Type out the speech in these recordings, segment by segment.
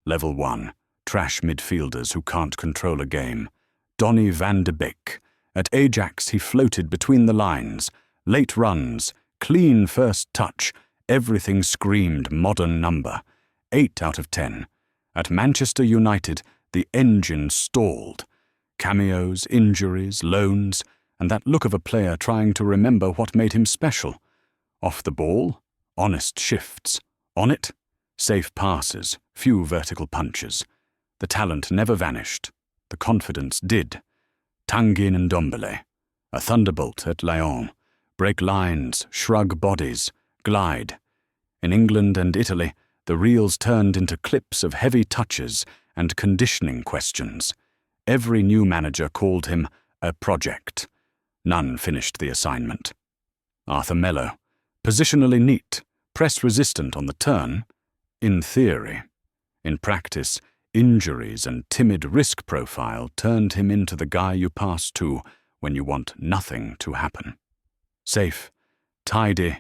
Level 1. Trash midfielders who can't control a game. Donny van de Beek. At Ajax he floated between the lines. Late runs, clean first touch, everything screamed modern number. 8 out of 10. At Manchester United, the engine stalled. Cameos, injuries, loans, and that look of a player trying to remember what made him special. Off the ball, honest shifts. On it, safe passes, few vertical punches. The talent never vanished. The confidence did. Tanguy Ndombele, a thunderbolt at Lyon. Break lines, shrug bodies, glide. In England and Italy, the reels turned into clips of heavy touches and conditioning questions. Every new manager called him a project. None finished the assignment. Arthur Melo, positionally neat, press-resistant on the turn, in theory. In practice, injuries and timid risk profile turned him into the guy you pass to when you want nothing to happen. Safe, tidy,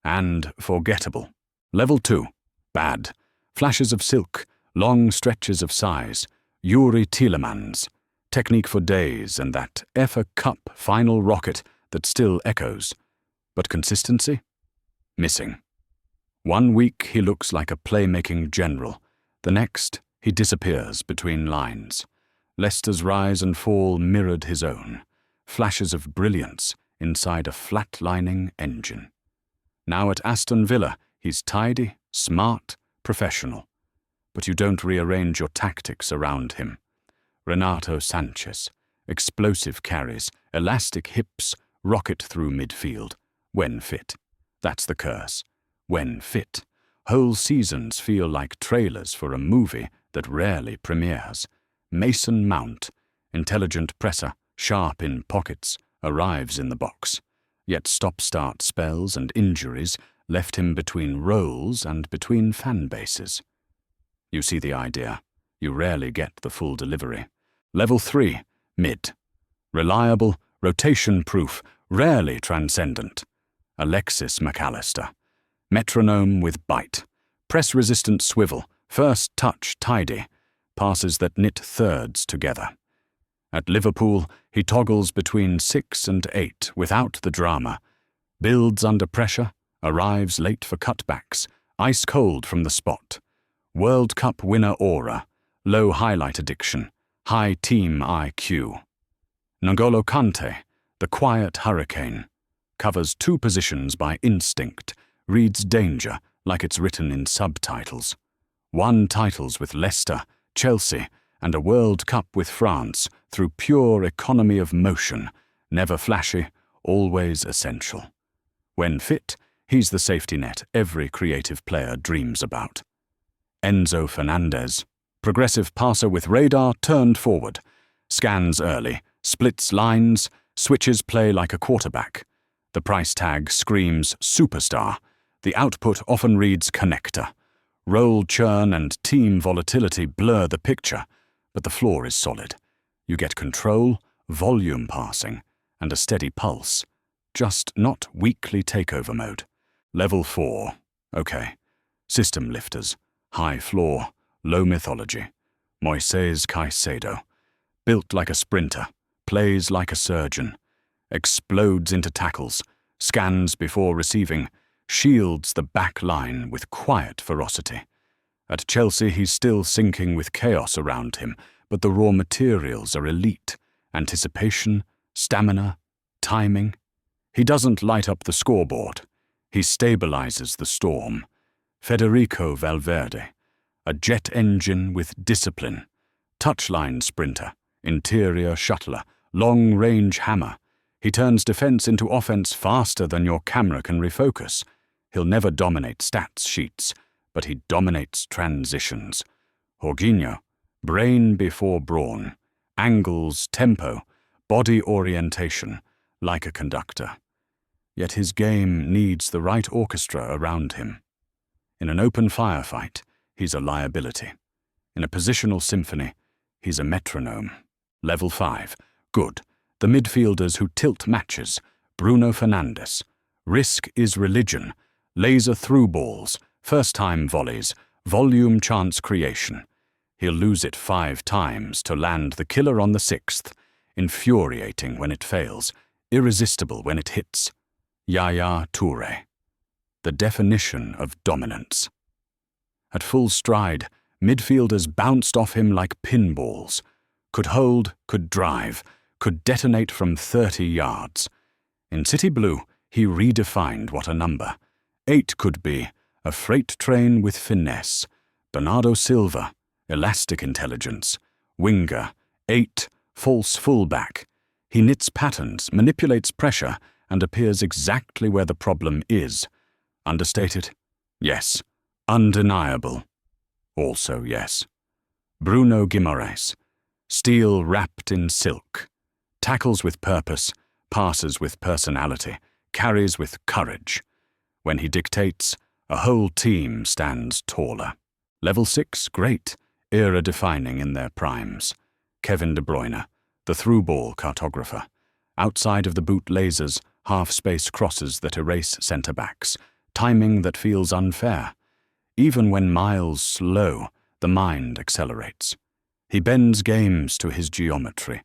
and forgettable. Level 2. Bad. Flashes of silk, long stretches of size. Yuri Tielemans. Technique for days and that FA Cup final rocket that still echoes. But consistency? Missing. 1 week he looks like a playmaking general. The next, he disappears between lines. Leicester's rise and fall mirrored his own. Flashes of brilliance inside a flatlining engine. Now at Aston Villa, he's tidy, smart, professional. But you don't rearrange your tactics around him. Renato Sanchez, explosive carries, elastic hips, rocket through midfield, when fit. That's the curse. When fit. Whole seasons feel like trailers for a movie that rarely premieres. Mason Mount, intelligent presser, sharp in pockets, arrives in the box. Yet stop-start spells and injuries left him between roles and between fan bases. You see the idea. You rarely get the full delivery. Level 3. Mid. Reliable, rotation-proof, rarely transcendent. Alexis McAllister. Metronome with bite. Press-resistant swivel, first touch tidy. Passes that knit thirds together. At Liverpool, he toggles between 6 and 8 without the drama. Builds under pressure, arrives late for cutbacks, ice-cold from the spot. World Cup winner aura, low highlight addiction, high team IQ. N'Golo Kanté, the quiet hurricane, covers 2 positions by instinct, reads danger like it's written in subtitles. 1 titles with Leicester, Chelsea, and a World Cup with France through pure economy of motion, never flashy, always essential. When fit, he's the safety net every creative player dreams about. Enzo Fernandez, progressive passer with radar turned forward, scans early, splits lines, switches play like a quarterback. The price tag screams superstar. The output often reads connector. Role churn and team volatility blur the picture, but the floor is solid. You get control, volume passing, and a steady pulse. Just not weekly takeover mode. Level 4. Okay. System lifters. High floor, low mythology. Moises Caicedo. Built like a sprinter, plays like a surgeon. Explodes into tackles, scans before receiving, shields the back line with quiet ferocity. At Chelsea, he's still sinking with chaos around him, but the raw materials are elite. Anticipation, stamina, timing. He doesn't light up the scoreboard. He stabilizes the storm. Federico Valverde, a jet engine with discipline. Touchline sprinter, interior shuttler, long-range hammer. He turns defense into offense faster than your camera can refocus. He'll never dominate stats sheets, but he dominates transitions. Jorginho, brain before brawn, angles, tempo, body orientation, like a conductor. Yet his game needs the right orchestra around him. In an open firefight, he's a liability. In a positional symphony, he's a metronome. Level 5. Good. The midfielders who tilt matches. Bruno Fernandes. Risk is religion. Laser through balls. First-time volleys. Volume chance creation. He'll lose it 5 times to land the killer on the 6th, infuriating when it fails, irresistible when it hits. Yaya Toure. The definition of dominance. At full stride, midfielders bounced off him like pinballs. Could hold, could drive, could detonate from 30 yards. In City Blue, he redefined what a number. 8 could be, a freight train with finesse. Bernardo Silva, elastic intelligence. Winger, 8, false fullback. He knits patterns, manipulates pressure, and appears exactly where the problem is. Understated? Yes. Undeniable? Also yes. Bruno Guimaraes. Steel wrapped in silk. Tackles with purpose, passes with personality, carries with courage. When he dictates, a whole team stands taller. Level 6, great, era-defining in their primes. Kevin De Bruyne, the through-ball cartographer. Outside of the boot lasers, half-space crosses that erase centre-backs. Timing that feels unfair. Even when miles slow, the mind accelerates. He bends games to his geometry.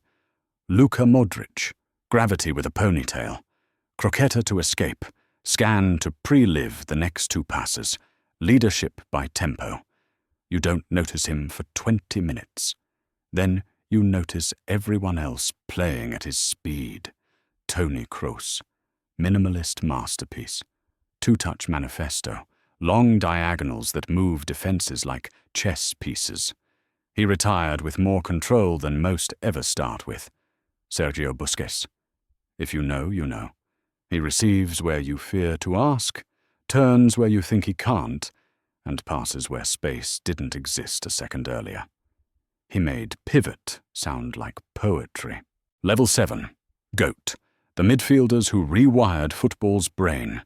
Luka Modric, gravity with a ponytail. Croqueta to escape, scan to pre-live the next 2 passes. Leadership by tempo. You don't notice him for 20 minutes. Then you notice everyone else playing at his speed. Toni Kroos, minimalist masterpiece. 2-touch manifesto, long diagonals that move defenses like chess pieces. He retired with more control than most ever start with. Sergio Busquets. If you know, you know. He receives where you fear to ask, turns where you think he can't, and passes where space didn't exist a second earlier. He made pivot sound like poetry. Level 7. GOAT. The midfielders who rewired football's brain.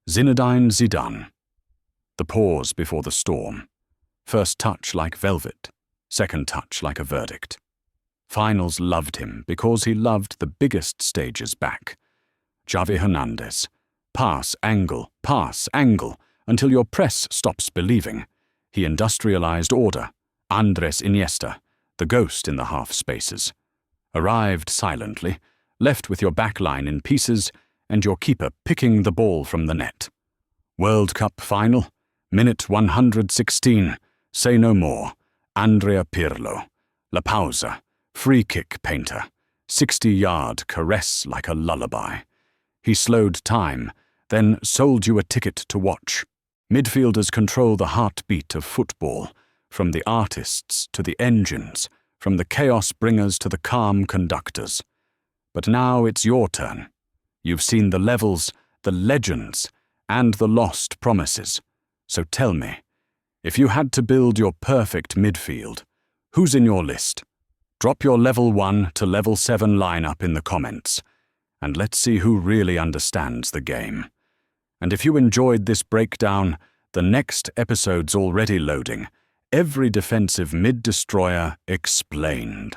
Zinedine Zidane. The pause before the storm. First touch like velvet. Second touch like a verdict. Finals loved him because he loved the biggest stages back. Xavi Hernandez. Pass, angle, until your press stops believing. He industrialized order. Andres Iniesta, the ghost in the half spaces. Arrived silently, left with your backline in pieces, and your keeper picking the ball from the net. World Cup final, minute 116, say no more. Andrea Pirlo. La Pausa, free kick painter. 60-yard caress like a lullaby. He slowed time, then sold you a ticket to watch. Midfielders control the heartbeat of football, from the artists to the engines, from the chaos bringers to the calm conductors. But now it's your turn. You've seen the levels, the legends, and the lost promises. So tell me, if you had to build your perfect midfield, who's in your list? Drop your level 1 to level 7 lineup in the comments, and let's see who really understands the game. And if you enjoyed this breakdown, the next episode's already loading. Every defensive mid-destroyer explained.